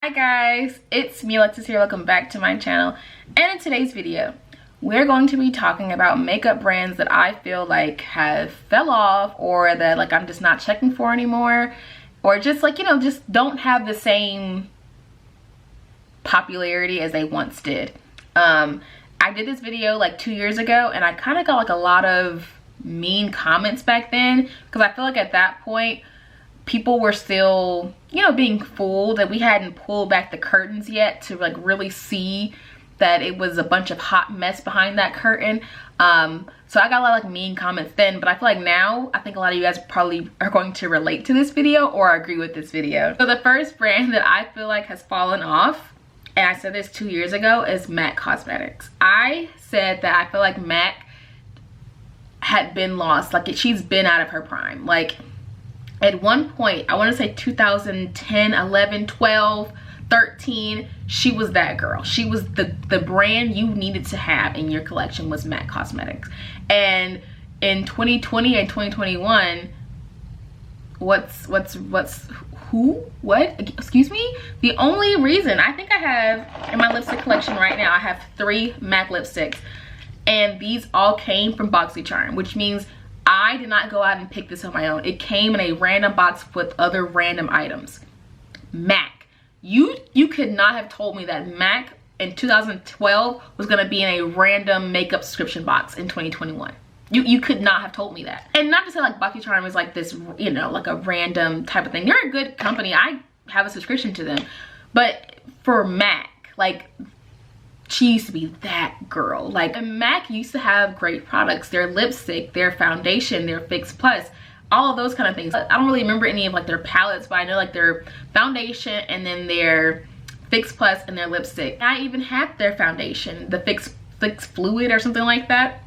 Hi guys, it's me Alexis here. Welcome back to my channel. And in today's video, we're going to be talking about makeup brands that I feel like have fell off, or that like I'm just not checking for anymore, or just like, you know, just don't have the same popularity as they once did. I did this video like 2 years ago and I kind of got like a lot of mean comments back then, because I feel like at that point people were still, you know, being fooled, that we hadn't pulled back the curtains yet to like really see that it was a bunch of hot mess behind that curtain. So I got a lot of like mean comments then, but I feel like now, I think a lot of you guys probably are going to relate to this video or agree with this video. So the first brand that I feel like has fallen off, and I said this 2 years ago, is MAC Cosmetics. I said that I feel like MAC had been lost, like she's been out of her prime. Like at one point, I want to say 2010, 11, 12, 13, she was that girl. She was the brand you needed to have in your collection was MAC Cosmetics. And in 2020 and 2021, excuse me? The only reason, I think I have in my lipstick collection right now, I have 3 MAC lipsticks. And these all came from BoxyCharm, which means I did not go out and pick this on my own. It came in a random box with other random items. MAC. You could not have told me that MAC in 2012 was going to be in a random makeup subscription box in 2021. You could not have told me that. And not to say like BoxyCharm is like this, you know, like a random type of thing. They're a good company. I have a subscription to them. But for MAC, like, she used to be that girl. Like, MAC used to have great products. Their lipstick, their foundation, their Fix Plus, all of those kind of things. I don't really remember any of like their palettes, but I know like their foundation and then their Fix Plus and their lipstick. I even had their foundation, the Fix Fluid or something like that.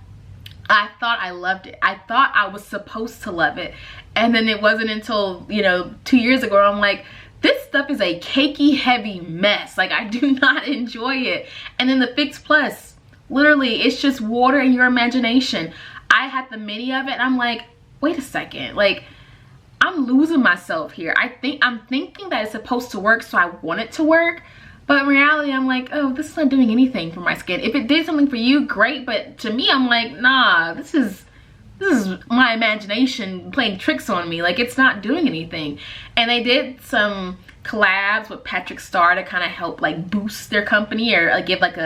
I thought I loved it. I thought I was supposed to love it. And then it wasn't until, you know, 2 years ago, I'm like, this stuff is a cakey heavy mess. Like, I do not enjoy it. And then the Fix Plus, literally, it's just water in your imagination. I had the mini of it and I'm like, wait a second, like, I'm losing myself here. I'm thinking that it's supposed to work, so I want it to work. But in reality, I'm like, oh, this is not doing anything for my skin. If it did something for you, great. But to me, I'm like, nah, this is my imagination playing tricks on me. Like, it's not doing anything. And they did some collabs with Patrick Star to kind of help like boost their company, or like give like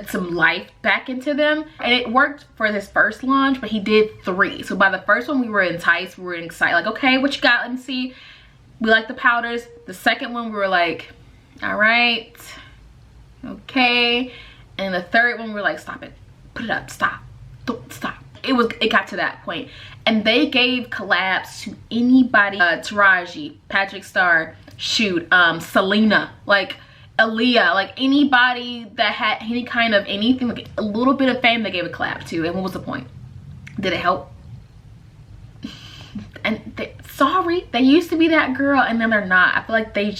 some life back into them. And it worked for this first launch, but he did 3. So by the first one, we were enticed, we were excited, like, okay, what you got? Let me see. We like the powders. The second one, we were like, all right, okay. And the third one, we were like, stop it, put it up, stop, don't stop. It got to that point. And they gave collabs to anybody, Taraji, Patrick Star, shoot, Selena, like Aaliyah, like anybody that had any kind of anything, like a little bit of fame, they gave a collab to. And what was the point? Did it help? And sorry, they used to be that girl and then they're not. I feel like they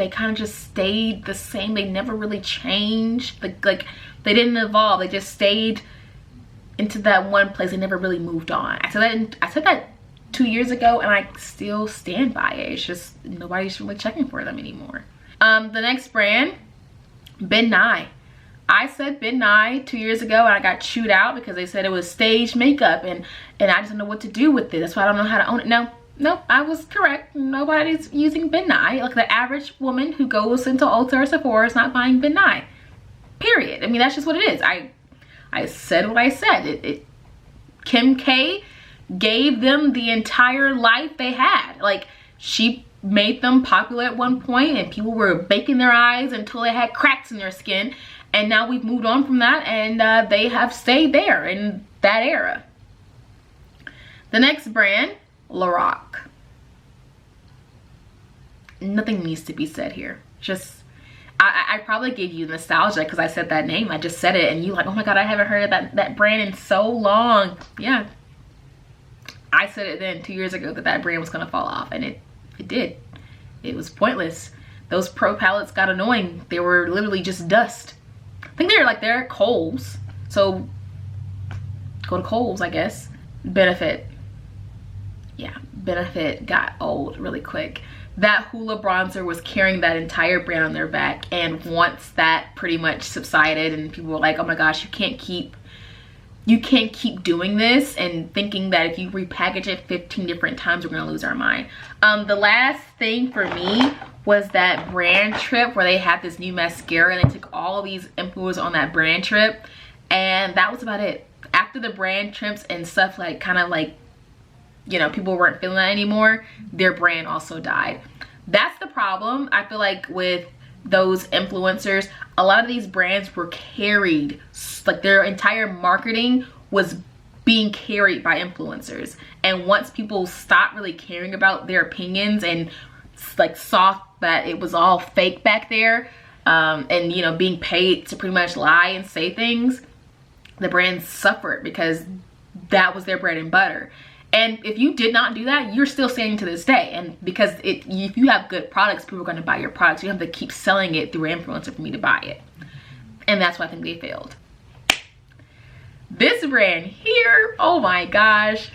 kind of just stayed the same. They never really changed. Like they didn't evolve. They just stayed into that one place. They never really moved on. I said that 2 years ago and I still stand by it. It's just nobody's really checking for them anymore. The next brand, Ben Nye. I said Ben Nye 2 years ago and I got chewed out because they said it was staged makeup and I just don't know what to do with it. That's why I don't know how to own it. No, I was correct. Nobody's using Ben Nye. Like, the average woman who goes into Ulta or Sephora is not buying Ben Nye. Period. I mean, that's just what it is. I said what I said. Kim K gave them the entire life they had. Like, she made them popular at one point and people were baking their eyes until they had cracks in their skin. And now we've moved on from that and they have stayed there in that era. The next brand, Lorac. Nothing needs to be said here. Just, I probably gave you nostalgia because I said that name. I just said it and you like, oh my god, I haven't heard of that brand in so long. Yeah, I said it then 2 years ago that brand was gonna fall off, and it did. It was pointless. Those pro palettes got annoying. They were literally just dust. I think they're Kohl's, so go to Kohl's, I guess. Benefit, yeah, Benefit got old really quick. that Hoola bronzer was carrying that entire brand on their back. And once that pretty much subsided and people were like, oh my gosh, you can't keep doing this and thinking that if you repackage it 15 different times, we're gonna lose our mind. The last thing for me was that brand trip where they had this new mascara and they took all of these influencers on that brand trip, and that was about it. After the brand trips and stuff, like kind of like, you know, people weren't feeling that anymore, their brand also died. That's the problem, I feel like, with those influencers. A lot of these brands were carried, like their entire marketing was being carried by influencers. And once people stopped really caring about their opinions and like saw that it was all fake back there, and you know, being paid to pretty much lie and say things, the brands suffered because that was their bread and butter. And if you did not do that, you're still standing to this day. And because if you have good products, people are going to buy your products. You have to keep selling it through an influencer for me to buy it. And that's why I think they failed. This brand here, oh my gosh.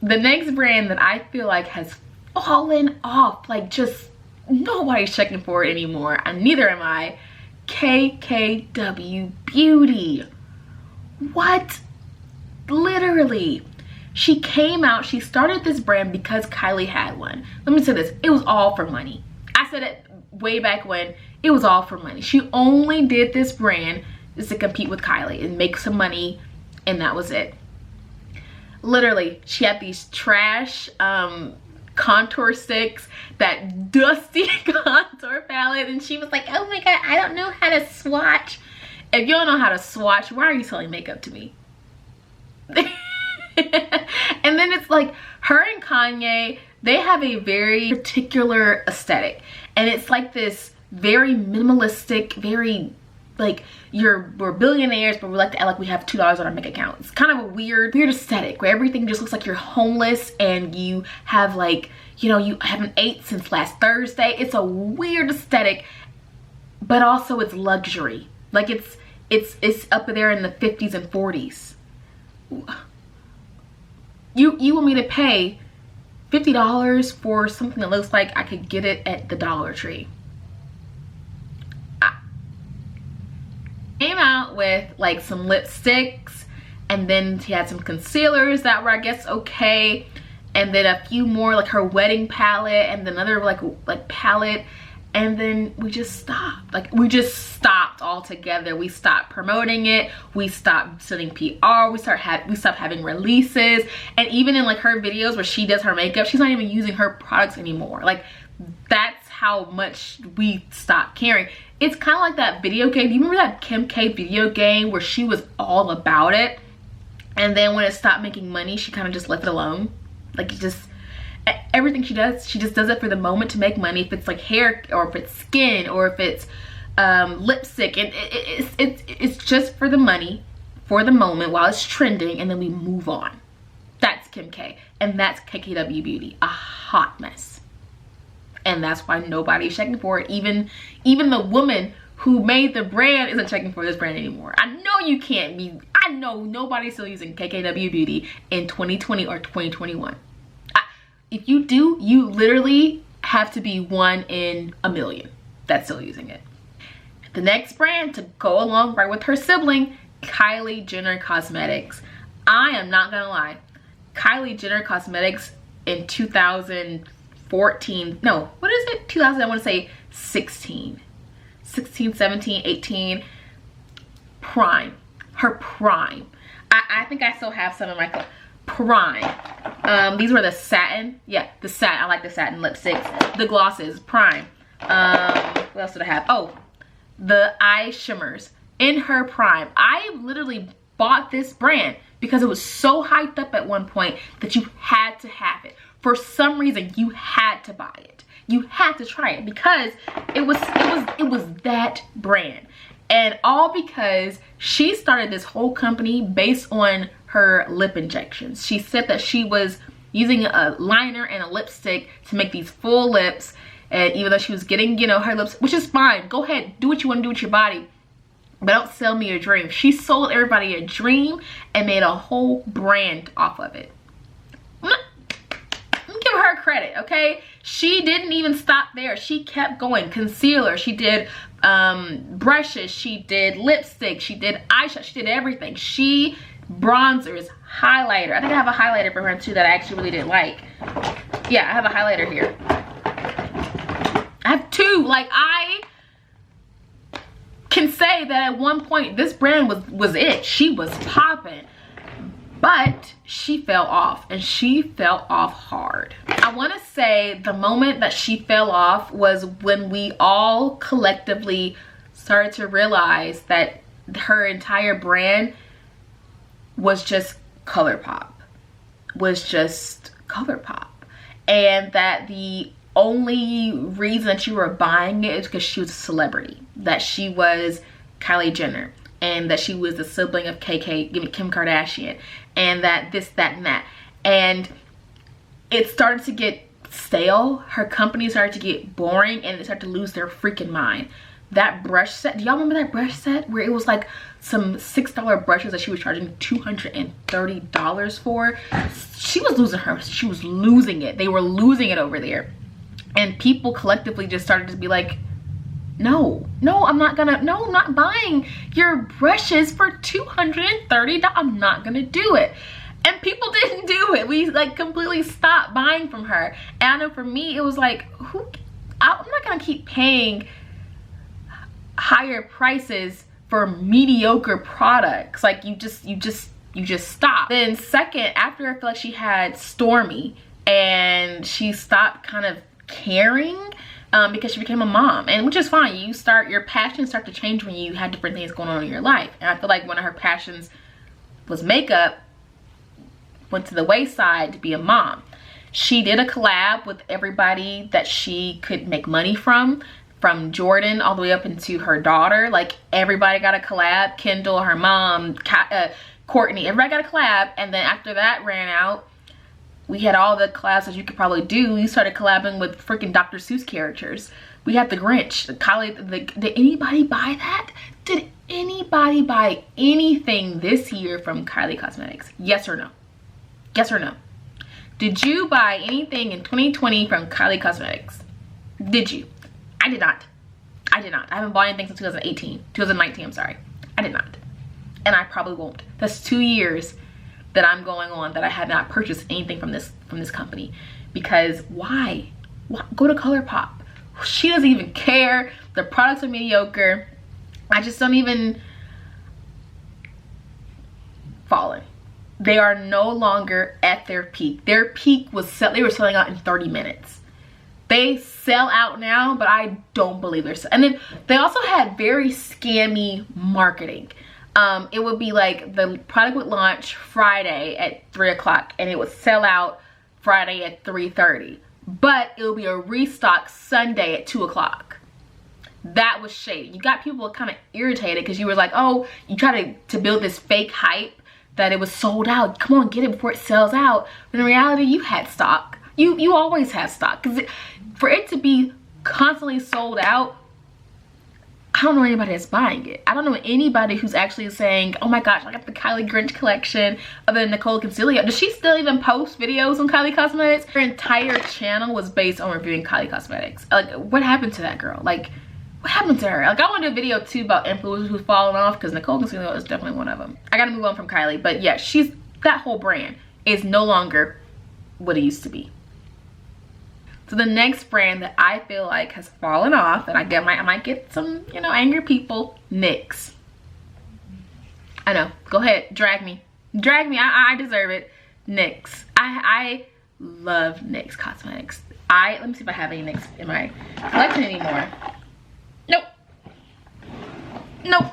The next brand that I feel like has fallen off, like just nobody's checking for it anymore, and neither am I. IKKW Beauty. What? Literally. She came out, she started this brand because Kylie had one. Let me say this, it was all for money. I said it way back when, it was all for money. She only did this brand just to compete with Kylie and make some money, and that was it. Literally, she had these trash contour sticks, that dusty contour palette, and she was like, oh my god, I don't know how to swatch. If you don't know how to swatch, why are you selling makeup to me? And then it's like her and Kanye, they have a very particular aesthetic, and it's like this very minimalistic, very like we're billionaires but we like to act like we have $2 on our bank account. It's kind of a weird aesthetic where everything just looks like you're homeless and you have like, you know, you haven't ate since last Thursday. It's a weird aesthetic, but also it's luxury. Like it's up there in the 50s and 40s. You want me to pay $50 for something that looks like I could get it at the Dollar Tree? I came out with like some lipsticks, and then she had some concealers that were, I guess, okay, and then a few more, like her wedding palette, and then another like palette, and then we just stopped. Like we just stopped altogether. We stopped promoting it. We stopped sending PR. We stopped having releases. And even in like her videos where she does her makeup, she's not even using her products anymore. Like that's how much we stopped caring. It's kind of like that video game. Do you remember that Kim K video game where she was all about it, and then when it stopped making money, she kind of just left it alone? Like it just, everything she just does it for the moment to make money. If it's like hair, or if it's skin, or if it's lipstick, and it's just for the money, for the moment while it's trending, and then we move on. That's Kim K, and that's IKKW Beauty, a hot mess. And that's why nobody's checking for it. Even the woman who made the brand isn't checking for this brand anymore. I know you can't be, I know nobody's still using IKKW Beauty in 2020 or 2021. If you do, you literally have to be 1 in a million that's still using it. The next brand to go along right with her sibling, Kylie Jenner Cosmetics. I am not gonna lie, Kylie Jenner Cosmetics in 2014, no, what is it? 2000, I want to say 16, 17, 18, prime, her prime. I think I still have some in my collection. Prime. These were the satin, yeah, the satin, I like the satin lipsticks. The glosses, prime. What else did I have? Oh, the eye shimmers in her prime. I literally bought this brand because it was so hyped up at one point that you had to have it. For some reason, you had to buy it. You had to try it because it was that brand. And all because she started this whole company based on her lip injections. She said that she was using a liner and a lipstick to make these full lips, and even though she was getting, you know, her lips, which is fine, go ahead, do what you want to do with your body, but don't sell me a dream. She sold everybody a dream and made a whole brand off of it. I'm gonna give her credit, okay? She didn't even stop there. She kept going. Concealer, she did brushes, she did lipstick, she did eyeshadow, she did everything. She bronzers, highlighter. I think I have a highlighter for her too that I actually really didn't like. Yeah, I have a highlighter here. I have two. Like, I can say that at one point this brand was it. She was popping. But she fell off, and she fell off hard. I want to say the moment that she fell off was when we all collectively started to realize that her entire brand was just Colourpop. And that the only reason that you were buying it is because she was a celebrity. That she was Kylie Jenner. And that she was the sibling of Kim Kardashian. And that this, that, and that. And it started to get stale. Her company started to get boring. And they started to lose their freaking mind. That brush set. Do y'all remember that brush set? Where it was like some $6 brushes that she was charging $230 for. She was losing it. They were losing it over there. And people collectively just started to be like, no, I'm not buying your brushes for $230. I'm not gonna do it. And people didn't do it. We like completely stopped buying from her. And I know for me, it was like, I'm not gonna keep paying higher prices for mediocre products. Like, you just stop. Then second, after I feel like she had Stormy and she stopped kind of caring, because she became a mom, and which is fine. Your passions start to change when you have different things going on in your life. And I feel like one of her passions was makeup, went to the wayside to be a mom. She did a collab with everybody that she could make money from Jordan all the way up into her daughter. Like, everybody got a collab. Kendall, her mom, Courtney, everybody got a collab. And then after that ran out, we had all the collabs that you could probably do. We started collabing with freaking Dr. Seuss characters. We had the Grinch, the Kylie. Did anybody buy that? Did anybody buy anything this year from Kylie Cosmetics? Yes or no? Yes or no? Did you buy anything in 2020 from Kylie Cosmetics? Did you? I did not. I haven't bought anything since 2019, I'm sorry. I did not. And I probably won't. That's 2 years that I'm going on that I have not purchased anything from this company. Because why? Go to Colourpop. She doesn't even care. The products are mediocre. I just don't even falling. They are no longer at their peak. Their peak was they were selling out in 30 minutes. They sell out now, but I don't believe they're and then they also had very scammy marketing. It would be like the product would launch Friday at 3 o'clock and it would sell out Friday at 3:30, but it would be a restock Sunday at 2 o'clock. That was shady. You got people kind of irritated because you were like, oh, you try to build this fake hype that it was sold out. Come on, get it before it sells out. But in reality, you had stock. You always have stock. Because for it to be constantly sold out, I don't know anybody that's buying it. I don't know anybody who's actually saying, oh my gosh, I got the Kylie Grinch collection, other than Nicole Concealia. Does she still even post videos on Kylie Cosmetics? Her entire channel was based on reviewing Kylie Cosmetics. Like, what happened to that girl? Like, what happened to her? Like, I want to do a video too about influencers who've fallen off, because Nicole Concealia is definitely one of them. I gotta move on from Kylie, but yeah, that whole brand is no longer what it used to be. So the next brand that I feel like has fallen off, and I might get some, angry people, NYX. I know. Go ahead, drag me. Drag me. I deserve it. NYX. I love NYX Cosmetics. Let me see if I have any NYX in my collection anymore. Nope.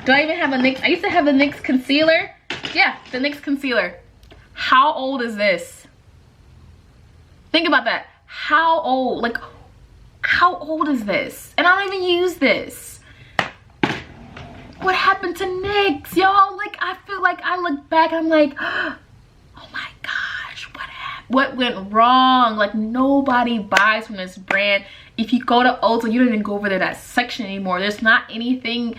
Do I even have a NYX? I used to have a NYX concealer. Yeah, the NYX concealer. How old is this? Think about that. How old? Like, how old is this? And I don't even use this. What happened to NYX, y'all? Like, I feel like I look back and I'm like, oh my gosh, what happened? What went wrong? Like, nobody buys from this brand. If you go to Ulta, you don't even go over there that section anymore. There's not anything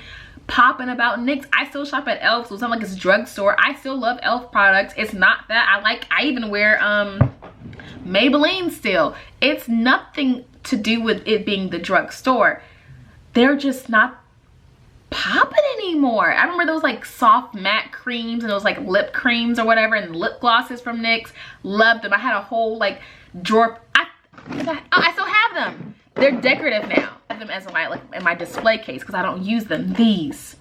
popping about NYX. I still shop at Elf, so it's not like it's a drugstore. I still love Elf products. It's not that. I even wear Maybelline still. It's nothing to do with it being the drugstore. They're just not popping anymore. I remember those like soft matte creams and those like lip creams or whatever, and lip glosses from NYX. Loved them. I had a whole like drawer. I still have them. They're decorative now. I have them as in my display case because I don't use them. These,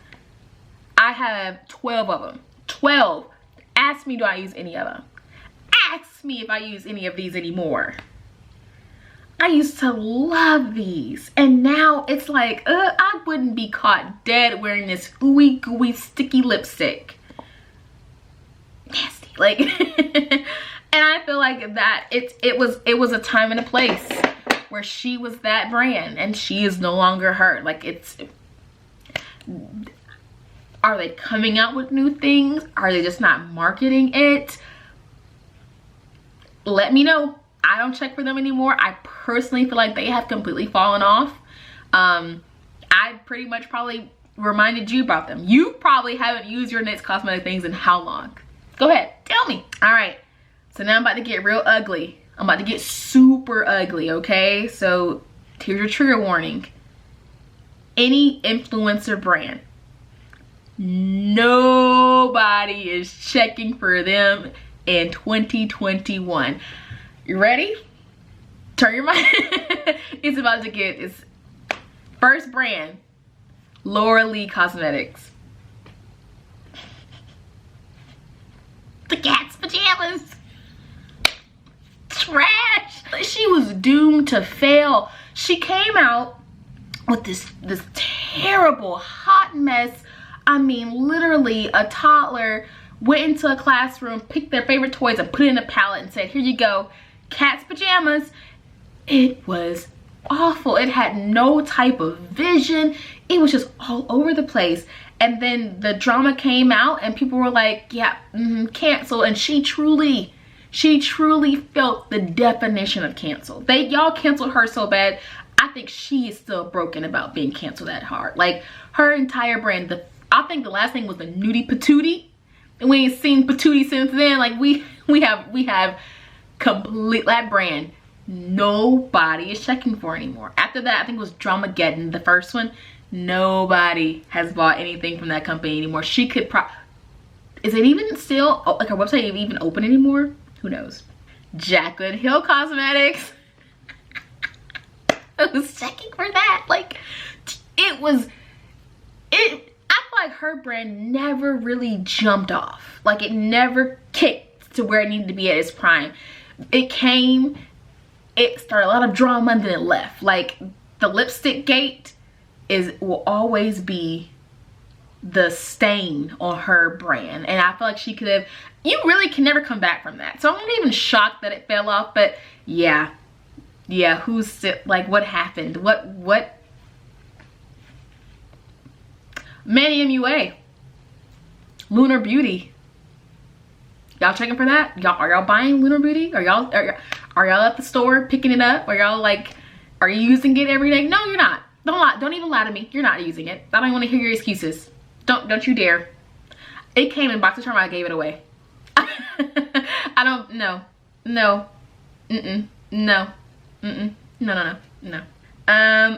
I have 12 of them. 12. Ask me, do I use any of them? Ask me if I use any of these anymore. I used to love these, and now it's like, I wouldn't be caught dead wearing this ooey gooey sticky lipstick. Nasty, like, and I feel like that it was a time and a place where she was that brand, and she is no longer her. Like, are they coming out with new things? Are they just not marketing it? Let me know. I don't check for them anymore. I personally feel like they have completely fallen off. I pretty much probably reminded you about them. You probably haven't used your NYX cosmetic things in how long? Go ahead, tell me. All right, so now I'm about to get real ugly. I'm about to get super ugly, okay? So here's your trigger warning. Any influencer brand, nobody is checking for them in 2021. You ready? Turn your mind. It's about to get its first brand, Laura Lee Cosmetics. The cat's pajamas. Trash. She was doomed to fail. She came out with this terrible hot mess. I mean, literally a toddler went into a classroom, picked their favorite toys and put it in a palette and said, here you go, cat's pajamas. It was awful. It had no type of vision. It was just all over the place. And then the drama came out and people were like, yeah, cancel. And she truly felt the definition of cancel. Y'all canceled her so bad. I think she is still broken about being canceled that hard. Like, her entire brand, I think the last thing was the Nudie Patootie. And we ain't seen Patootie since then. Like, we have complete that brand. Nobody is checking for anymore. After that, I think it was Dramageddon, the first one. Nobody has bought anything from that company anymore. She could is it even still, like, her website even open anymore? Who knows? Jaclyn Hill Cosmetics. I was checking for that. Like, I feel like her brand never really jumped off. Like, it never kicked to where it needed to be at its prime. It came, it started a lot of drama and then it left. Like, the lipstick gate will always be the stain on her brand, and I feel like she could have, you really can never come back from that. So I'm not even shocked that it fell off, but yeah, who's, like, what happened? What Manny MUA, Lunar Beauty. Y'all checking for that? Are y'all buying Lunar Beauty? Are y'all at the store picking it up? Are y'all like, are you using it every day? No, you're not. Don't lie. Don't even lie to me. You're not using it. I don't want to hear your excuses. Don't you dare. It came in box of charm. I gave it away. I don't, no.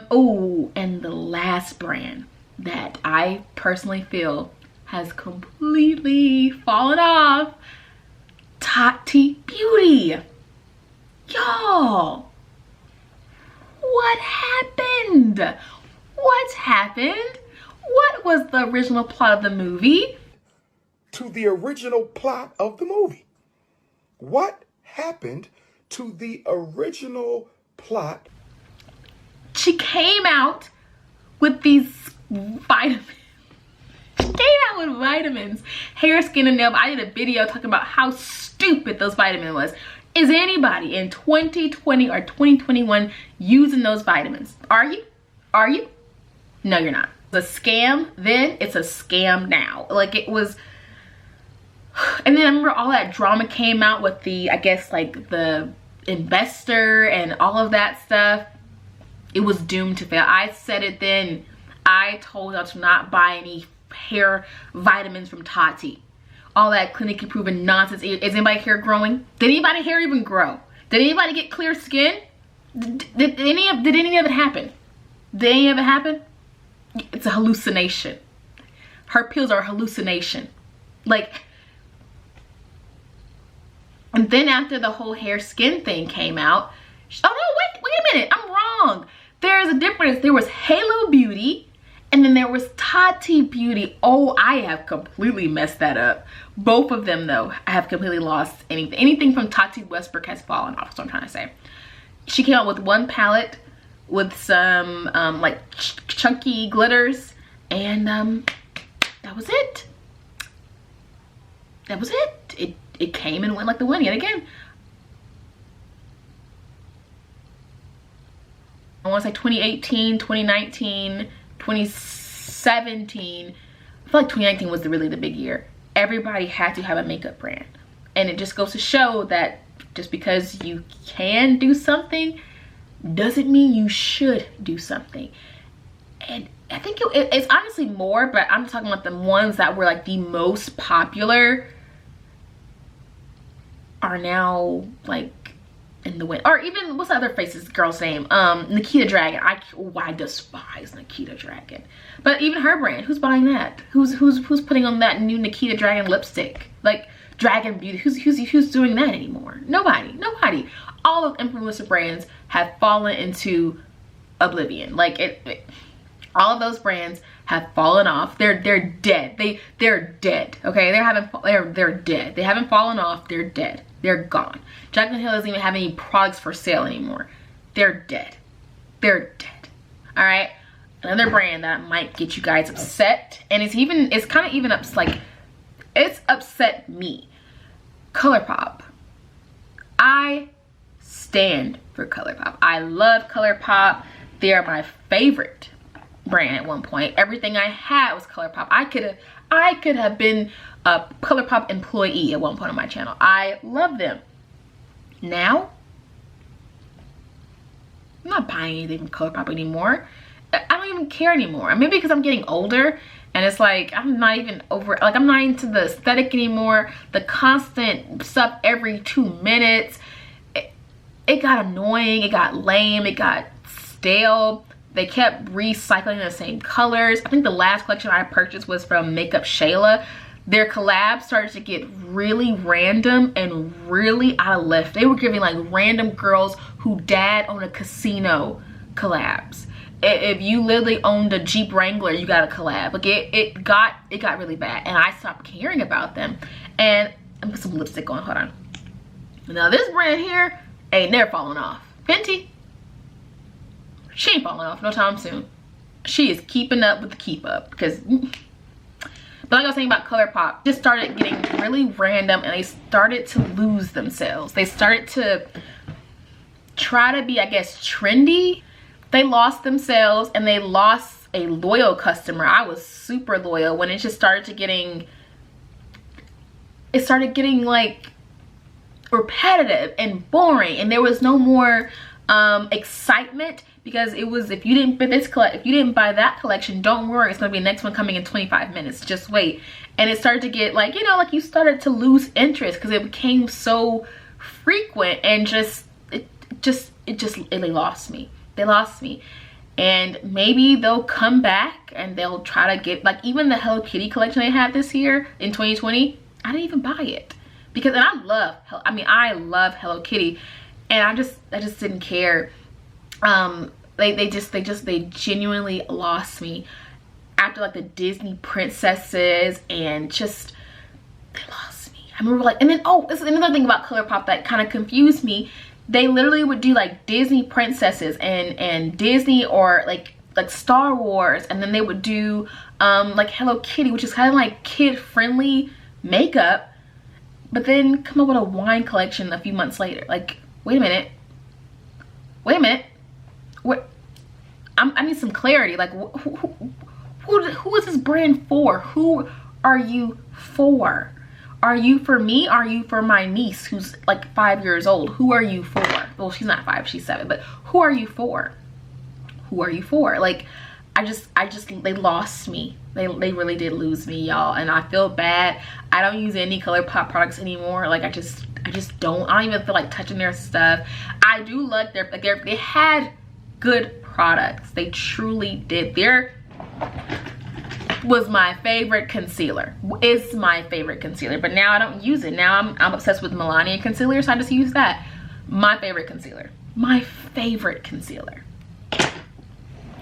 Oh, and the last brand that I personally feel has completely fallen off, Tati Beauty. Y'all, what happened? What happened? What was the original plot of the movie? To the original plot of the movie. What happened to the original plot? She came out with these vitamins. She came out with vitamins, hair, skin, and nail. I did a video talking about how stupid those vitamins was. Is anybody in 2020 or 2021 using those vitamins? Are you? Are you? No, you're not. The scam then, it's a scam now. Like, it was. And then I remember all that drama came out with the, I guess, like, the investor and all of that stuff. It was doomed to fail. I said it then. I told y'all to not buy any hair vitamins from Tati. All that clinically proven nonsense. Is anybody hair growing? Did anybody hair even grow? Did anybody get clear skin? Did any of it happen? Did any of it happen? It's a hallucination. Her pills are a hallucination. Like, and then after the whole hair skin thing came out, oh no, wait a minute, I'm wrong. There's a difference. There was Halo Beauty, and then there was Tati Beauty. Oh, I have completely messed that up. Both of them, though, I have completely lost anything. Anything from Tati Westbrook has fallen off, so I'm trying to say. She came out with one palette with some like chunky glitters, and that was it. That was it. It came and went like the wind yet again. I want to say 2018, 2019, 2017. I feel like 2019 was really the big year. Everybody had to have a makeup brand. And it just goes to show that just because you can do something doesn't mean you should do something. And I think it's honestly more, but I'm talking about the ones that were like the most popular are now like in the wind. Or even, what's the other face's girl's name? Nikita Dragon. I despise Nikita Dragon. But even her brand, who's buying that? Who's putting on that new Nikita Dragon lipstick? Like Dragon Beauty. Who's doing that anymore? Nobody. All of influencer brands have fallen into oblivion. Like all of those brands have fallen off. They're dead. They're dead. Okay, they're dead. They haven't fallen off. They're dead. They're gone. Jaclyn Hill doesn't even have any products for sale anymore. They're dead. They're dead. All right. Another brand that might get you guys upset, and it's kind of even it's upset me. Colourpop. I stand for Colourpop. I love Colourpop. They are my favorite brand at one point. Everything I had was Colourpop. I could have been a Colourpop employee at one point on my channel. I love them. Now, I'm not buying anything from Colourpop anymore. I don't even care anymore. Maybe because I'm getting older and it's like I'm not even I'm not into the aesthetic anymore. The constant stuff every 2 minutes. It got annoying. It got lame. It got stale. They kept recycling the same colors. I think the last collection I purchased was from Makeup Shayla. Their collabs started to get really random and really out of left. They were giving like random girls who dad owned a casino collabs. If you literally owned a Jeep Wrangler, you got a collab. Like it got really bad, and I stopped caring about them. And I'm put some lipstick on. Hold on. Now this brand here ain't never falling off. Fenty. She ain't falling off no time soon. She is keeping up with the keep up, because but like I was saying about Colourpop, just started getting really random, and they started to lose themselves. They started to try to be, I guess, trendy. They lost themselves, and they lost a loyal customer. I was super loyal when it just started to getting like repetitive and boring, and there was no more excitement. Because it was, if you didn't buy that collection, don't worry, it's gonna be the next one coming in 25 minutes. Just wait. And it started to get like, you know, like you started to lose interest because it became so frequent, and they lost me. They lost me. And maybe they'll come back and they'll try to get, like, even the Hello Kitty collection they had this year in 2020. I didn't even buy it because, and I love Hello Kitty, and I just didn't care. They genuinely lost me after like the Disney princesses, and just they lost me. I remember like, and then this is another thing about Colourpop that kind of confused me. They literally would do like Disney princesses and Disney or like Star Wars, and then they would do like Hello Kitty, which is kind of like kid-friendly makeup, but then come up with a wine collection a few months later. Like, wait a minute. What? I need some clarity. Like, who is this brand for? Who are you for? Are you for me? Are you for my niece who's like 5 years old? Who are you for? Well, she's not 5, she's 7, but who are you for? Who are you for? Like, they lost me. They really did lose me, y'all, and I feel bad. I don't use any Colourpop products anymore. Like, I just I don't even feel like touching their stuff. I do like they had good products. They truly did. There was my favorite concealer. It's my favorite concealer, but now I don't use it. Now I'm obsessed with Melania concealer, so I just use that. My favorite concealer. My favorite concealer.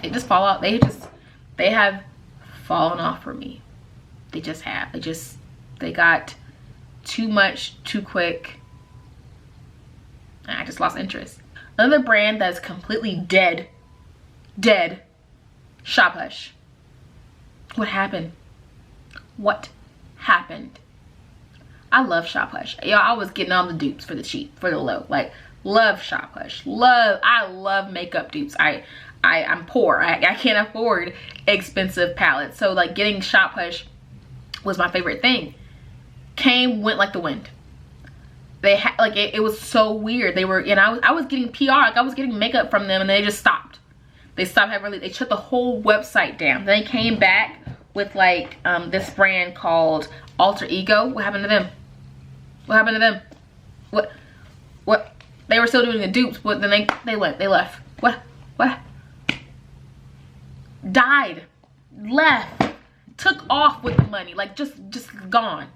It just fall out. They have fallen off for me. They just have. They got too much too quick. And I just lost interest. Another brand that's completely dead. Shop Hush. What happened? What happened? I love Shop Hush. Y'all, I was getting all the dupes for the cheap, for the low. Like, love Shop Hush. I love makeup dupes. I'm poor. I can't afford expensive palettes. So like getting Shop Hush was my favorite thing. Went like the wind. They had like it was so weird. They were, and I was getting PR, like I was getting makeup from them, and they just stopped. They stopped they shut the whole website down. Then they came back with like this brand called Alter Ego. What happened to them? What happened to them? What? They were still doing the dupes, but then they left. What? Died, left, took off with the money, like just gone.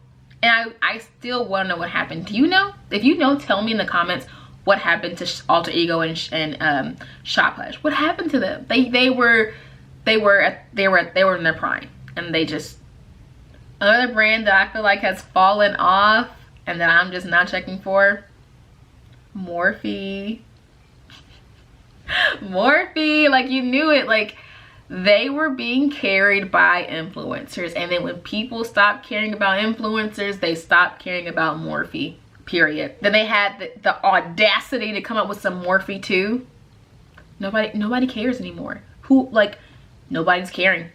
And I still want to know what happened. Do you know? If you know, tell me in the comments what happened to Alter Ego and Shop Hush. What happened to them? They were in their prime, and they just, another brand that I feel like has fallen off and that I'm just not checking for, Morphe. Morphe, like you knew it. Like, they were being carried by influencers, and then when people stopped caring about influencers, they stopped caring about Morphe, period. Then they had the audacity to come up with some Morphe too. Nobody cares anymore. Nobody's caring.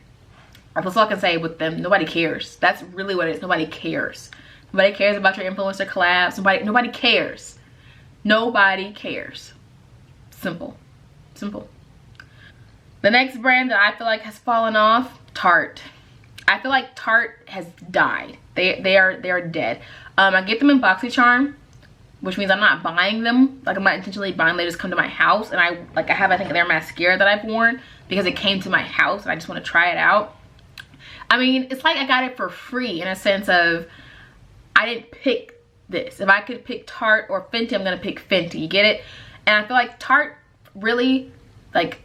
That's all I can say with them. Nobody cares. That's really what it is. Nobody cares. Nobody cares about your influencer collabs. Nobody cares. Nobody cares. Simple. The next brand that I feel like has fallen off, Tarte. I feel like Tarte has died. They are dead. I get them in BoxyCharm, which means I'm not buying them. Like, I'm not intentionally buying them. They just come to my house, and I have, I think, their mascara that I've worn because it came to my house and I just want to try it out. I mean, it's like I got it for free in a sense of I didn't pick this. If I could pick Tarte or Fenty, I'm gonna pick Fenty. You get it? And I feel like Tarte really like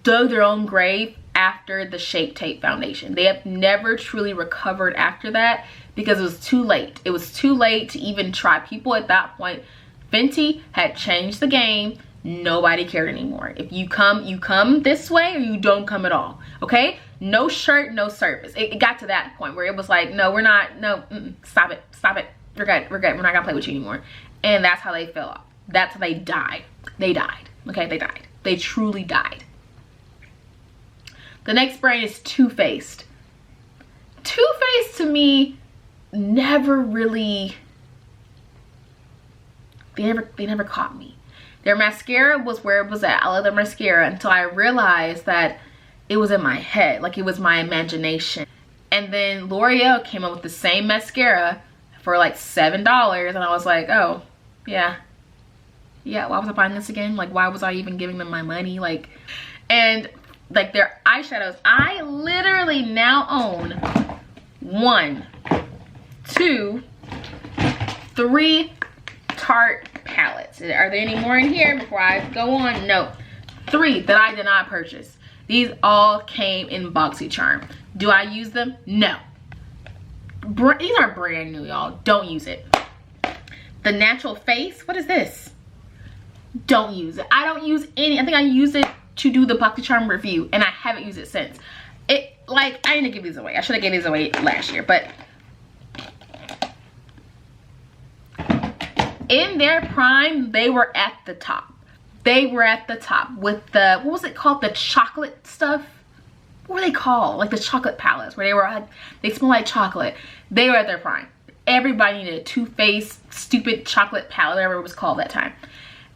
dug their own grave after the Shape Tape foundation. They have never truly recovered after that because it was too late. It was too late to even try. People at that point, Fenty had changed the game. Nobody cared anymore. If you come this way, or you don't come at all. Okay? No shirt, no service. It got to that point where it was like, no, we're not, no, stop it. We're good. We're not gonna play with you anymore. And that's how they fell off. That's how they died. They died. Okay, they died. They truly died. The next brand is Too Faced. Too Faced to me never really, they never caught me. Their mascara was where it was at. I love their mascara until I realized that it was in my head, like it was my imagination. And then L'Oreal came up with the same mascara for like $7, and I was like, oh yeah, why was I buying this again? Like, why was I even giving them my money? Like, and like their eyeshadows, I literally now own 1, 2, 3 Tarte palettes. Are there any more in here before I go on? No. 3 that I did not purchase. These all came in BoxyCharm. Do I use them? No. These are brand new, y'all. Don't use it. The Natural Face, what is this? Don't use it. I don't use any. I think I used it to do the BoxyCharm review, and I haven't used it since. I need to give these away. I should have given these away last year, but in their prime, they were at the top. They were at the top with the, what was it called? The chocolate stuff? What were they called? Like the chocolate palettes where they were like, they smell like chocolate. They were at their prime. Everybody needed a Too Faced stupid chocolate palette, whatever it was called that time.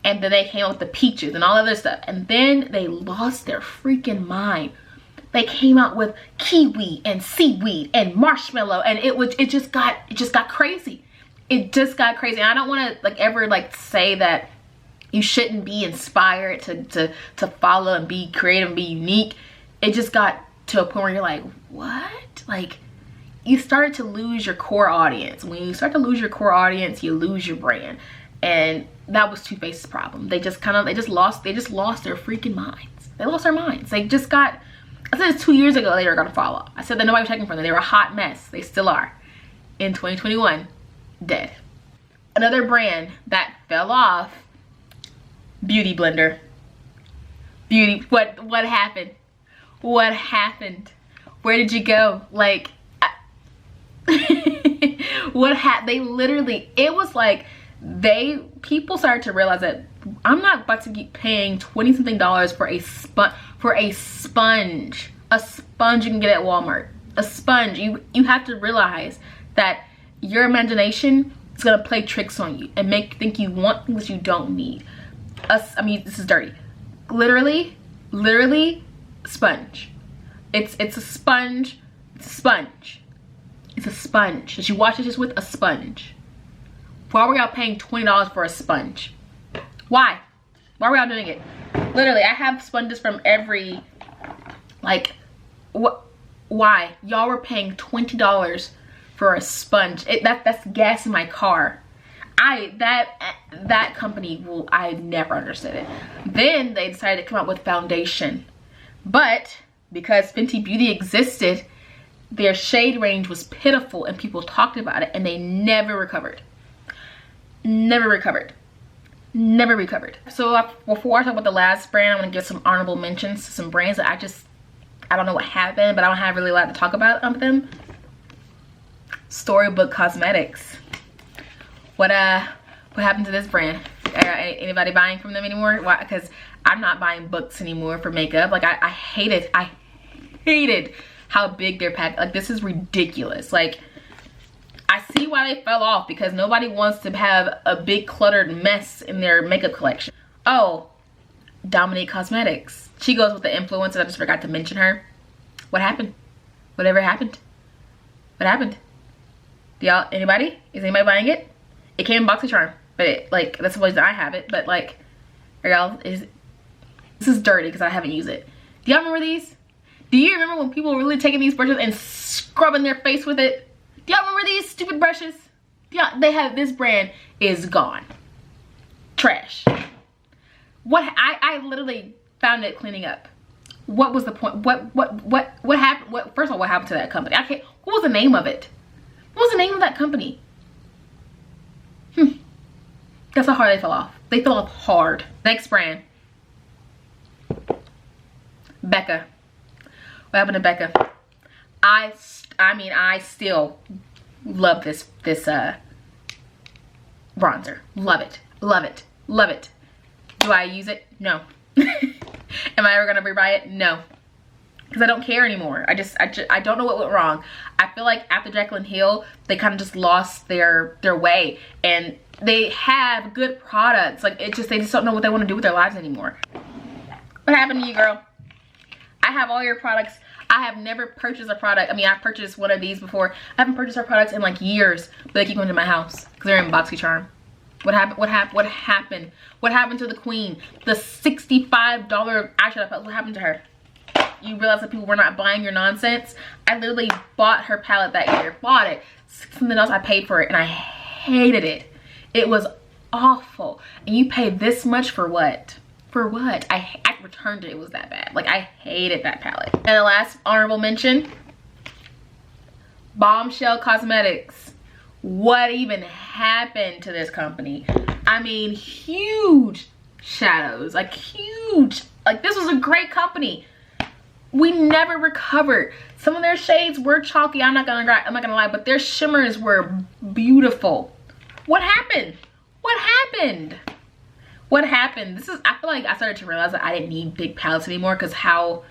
And then they came out with the peaches and all other stuff. And then they lost their freaking mind. They came out with kiwi and seaweed and marshmallow, and it just got crazy. it just got crazy. And I don't want to like ever like say that you shouldn't be inspired to follow and be creative and be unique. It just got to a point where you're like, what? Like, you started to lose your core audience. When you start to lose your core audience, you lose your brand. And that was Too Faced's problem. They just lost their freaking minds. They lost their minds. They just got, I said this 2 years ago they were gonna fall off. I said that nobody was checking for them. They were a hot mess. They still are. In 2021, dead. Another brand that fell off, Beauty Blender. Beauty, what happened? What happened? Where did you go? Like, they literally, it was like people started to realize that I'm not about to keep paying $20-something for a sponge. A sponge you can get at Walmart. A sponge. You have to realize that your imagination is gonna play tricks on you and make you think you want things you don't need. I mean, this is dirty. Literally, sponge. It's a sponge. It's a sponge. It's a sponge that you wash dishes with. A sponge. Why were y'all paying $20 for a sponge? Why were y'all doing it? Literally, I have sponges from every, like, what? Why y'all were paying $20 for a sponge? That's gas in my car. That company I never understood it. Then they decided to come out with foundation, but because Fenty Beauty existed, their shade range was pitiful and people talked about it and they never recovered. Never recovered. So before I talk about the last brand, I want to give some honorable mentions to some brands that I don't know what happened, but I don't have really a lot to talk about of them. Storybook Cosmetics. What happened to this brand? Anybody buying from them anymore? Why? Because I'm not buying books anymore for makeup. Like, I hated how big their pack, like, this is ridiculous. Like, I see why they fell off, because nobody wants to have a big cluttered mess in their makeup collection. Oh, Dominique Cosmetics. She goes with the influencer. I just forgot to mention her. What happened? Whatever happened? What happened? Y'all, anybody? Is anybody buying it? It came in BoxyCharm, but it, like, that's the reason I have it. But like, y'all, this is dirty because I haven't used it. Do y'all remember these? Do you remember when people were really taking these brushes and scrubbing their face with it? Do y'all remember these stupid brushes? Yeah, this brand is gone. Trash. I literally found it cleaning up. What was the point? What happened? First of all, what happened to that company? What was the name of it? What was the name of that company? That's how hard they fell off. They fell off hard. Next brand. Becca. What happened to Becca? I mean, I still love this bronzer. Love it. Do I use it? No. Am I ever gonna rebuy it? No. Because I don't care anymore. I don't know what went wrong. I feel like after Jaclyn Hill, they kind of just lost their way, and they have good products. Like, they just don't know what they want to do with their lives anymore. What happened to you, girl? I have all your products. I have never purchased a product. I mean, I've purchased one of these before. I haven't purchased our products in like years, but they keep going to my house because they're in BoxyCharm. What happened? What happened? What happened to the queen? The $65 eyeshadow palette. What happened to her? You realize that people were not buying your nonsense? I literally bought her palette that year. Bought it. Something else, I paid for it and I hated it. It was awful. And you paid this much for what? For what? I returned it. It was that bad. Like, I hated that palette. And the last honorable mention, Bombshell Cosmetics. What even happened to this company? I mean, huge shadows. Like, huge. Like, this was a great company. We never recovered. Some of their shades were chalky. I'm not gonna lie, but their shimmers were beautiful. What happened? What happened? What happened? I feel like I started to realize that I didn't need big palettes anymore, because how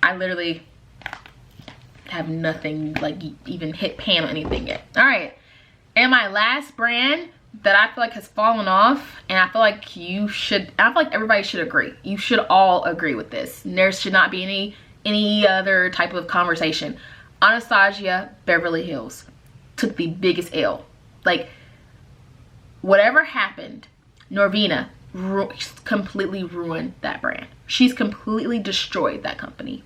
I literally have nothing, like, even hit pan or anything yet. All right, and my last brand that I feel like has fallen off, and I feel like everybody should agree. You should all agree with this. There should not be any other type of conversation. Anastasia Beverly Hills took the biggest L. Like, whatever happened, Norvina completely ruined that brand. She's completely destroyed that company.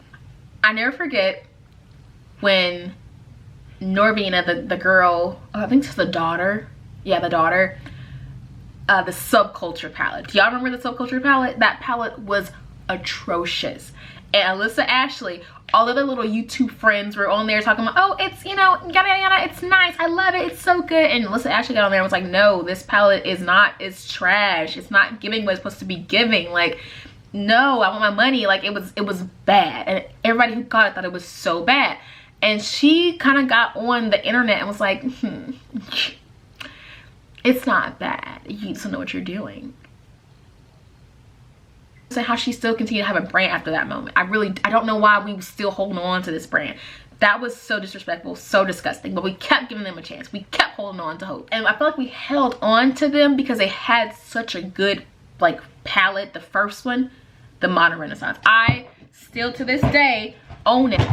I never forget when Norvina, the girl, I think it's the daughter, yeah, the daughter, the Subculture palette. Do y'all remember the Subculture palette? That palette was atrocious. And Alyssa Ashley, all of the little YouTube friends were on there talking about, oh, it's, you know, yada yada yada, it's nice, I love it, it's so good. And Alyssa Ashley got on there and was like, no, this palette is not, it's trash, it's not giving what it's supposed to be giving. Like, no, I want my money. Like, it was bad, and everybody who got it thought it was so bad. And she kind of got on the internet and was like, it's not bad, you just don't know what you're doing. So how she still continued to have a brand after that moment. I don't know why we still holding on to this brand. That was so disrespectful, so disgusting, but we kept giving them a chance. We kept holding on to hope. And I feel like we held on to them because they had such a good, like, palette. The first one, the Modern Renaissance. I still to this day own it.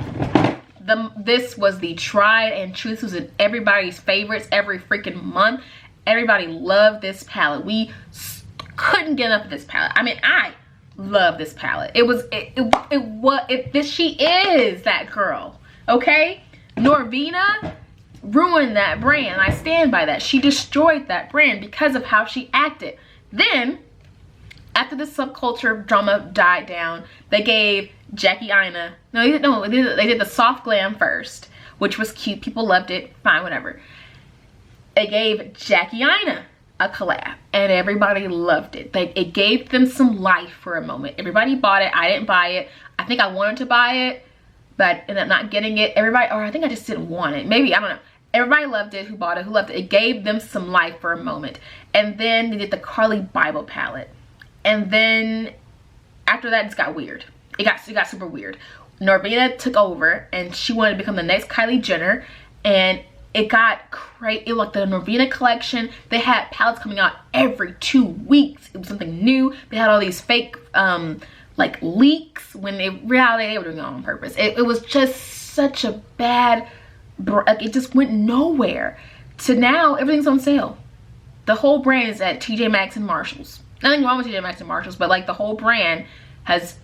This was the tried and true. This was in everybody's favorites every freaking month. Everybody loved this palette. We couldn't get enough of this palette. I mean, I love this palette. She is that girl, okay? Norvina ruined that brand. I stand by that. She destroyed that brand because of how she acted. Then, after the Subculture drama died down, they gave Jackie Ina, they did the soft glam first, which was cute. People loved it. Fine, whatever. They gave Jackie Ina a collab, and everybody loved it. It gave them some life for a moment. Everybody bought it. I didn't buy it. I think I wanted to buy it, but I ended up not getting it. Everybody, or I think I just didn't want it. Maybe, I don't know. Everybody loved it who bought it, who loved it. It gave them some life for a moment. And then they did the Carly Bible palette. And then after that, it just got weird. It got super weird. Norvina took over, and she wanted to become the next Kylie Jenner, and it got crazy. Like the Norvina collection, they had palettes coming out every 2 weeks. It was something new. They had all these fake like leaks when in reality they were doing it on purpose. It was just such a bad, like, it just went nowhere. To now, everything's on sale. The whole brand is at TJ Maxx and Marshalls. Nothing wrong with TJ Maxx and Marshalls, but like the whole brand has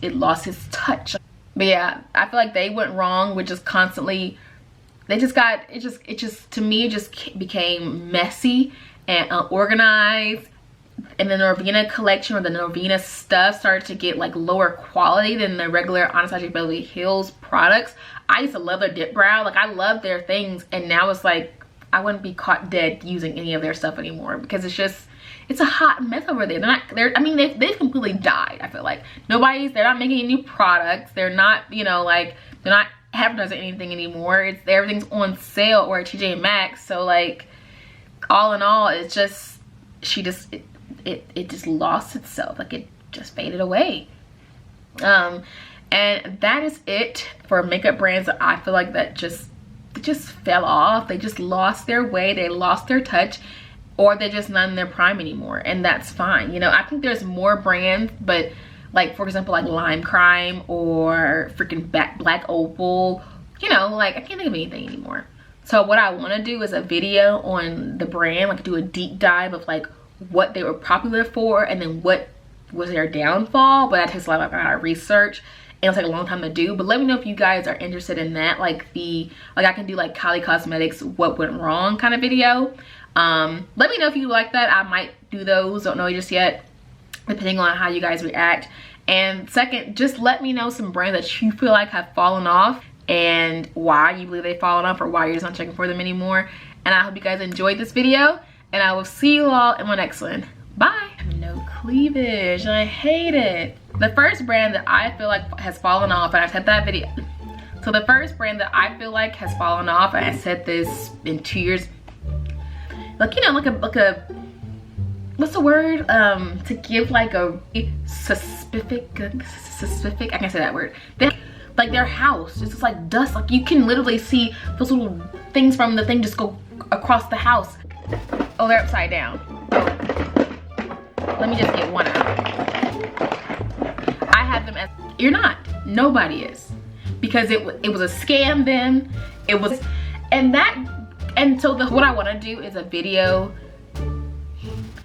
it lost its touch. But yeah, I feel like they went wrong with just constantly, to me, it just became messy and unorganized. And the Norvina collection, or the Norvina stuff, started to get like lower quality than the regular Anastasia Beverly Hills products. I used to love their dip brow. Like, I love their things, and now it's like, I wouldn't be caught dead using any of their stuff anymore, because it's a hot mess over there. They've completely died. I feel like they're not making any new products. They're not, you know, like, they're not advertising anything anymore. Everything's on sale or at TJ Maxx. So like, all in all, it's just, it just lost itself. Like, it just faded away. And that is it for makeup brands that I feel like that just fell off. They just lost their way. They lost their touch, or they're just not in their prime anymore, and that's fine. You know, I think there's more brands, but like, for example, like Lime Crime or freaking Black Opal, you know, like, I can't think of anything anymore. So what I want to do is a video on the brand, like do a deep dive of like what they were popular for and then what was their downfall. But that takes a lot of research, and it'll take a long time to do. But let me know if you guys are interested in that, like I can do like Kylie Cosmetics what went wrong kind of video. Let me know if you like that. I might do those, don't know just yet, depending on how you guys react. And second, just let me know some brands that you feel like have fallen off and why you believe they've fallen off, or why you're just not checking for them anymore. And I hope you guys enjoyed this video, and I will see you all in my next one. Bye. No cleavage, I hate it. The first brand that I feel like has fallen off, and I said that video, so the first brand that I feel like has fallen off, and I said this in 2 years, like, you know, like a what's the word, to give like a specific, I can't say that word. Like their house, it's just like dust. Like, you can literally see those little things from the thing just go across the house. Oh, they're upside down. Let me just get one out. I have them as, you're not, nobody is, because it was a scam then. It was, and that And so what I want to do is a video